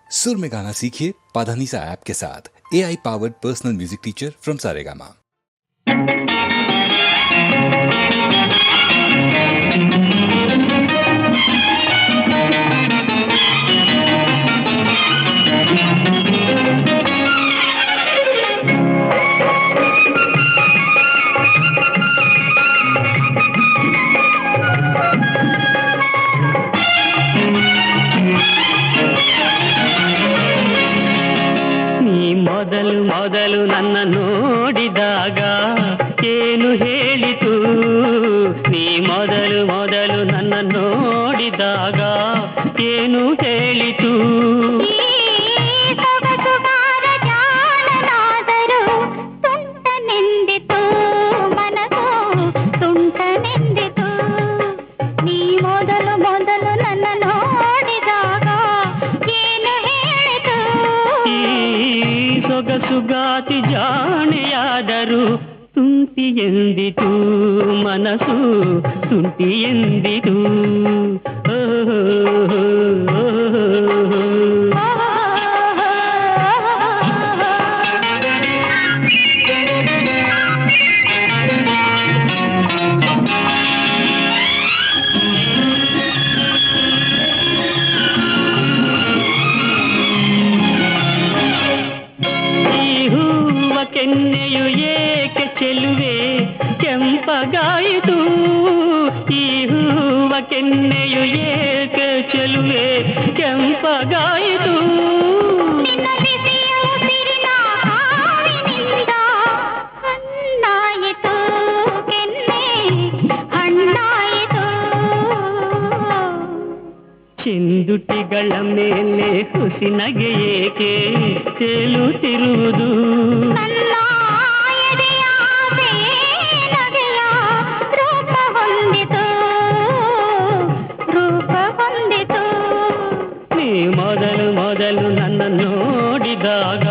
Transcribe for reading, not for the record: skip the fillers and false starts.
सुर में गाना सीखिए पाधानीसा ऐप के साथ। AI powered personal music teacher from Saregama. ಮೊದಲು ಮೊದಲು ನನ್ನ ನೋಡಿದಾಗ ಏನು ಹೇಳಿತು ನೀ ಮೊದಲು ಮೊದಲು ನನ್ನ ನೋಡಿದಾಗ ಏನು ಹೇಳಿತು ಸೊಗಸುಗಾತಿ ಜಾಣೆಯಾದರು ತುಂಟಿ ಎಂದಿತು ಮನಸ್ಸು ತುಂಟಿ ಎಂದಿತು ಕೆನ್ನೆಯು ಏಕೆ ಚೆಲುವೆ ಕೆಂಪಗಾಯಿತು ಈ ಹೂವ ಕೆನ್ನೆಯು ಏಕೆ ಚೆಲುವೆ ಕೆಂಪಗಾಯಿತು ಚಿಂದುಟಿಗಳ ಮೇಲೆ ಹುಸಿನಗೆ ಏಕೆ ತೇಲುತ್ತಿರುವುದು ಮೊದಲು ಮೊದಲು ನನ್ನ ನೋಡಿದಾಗ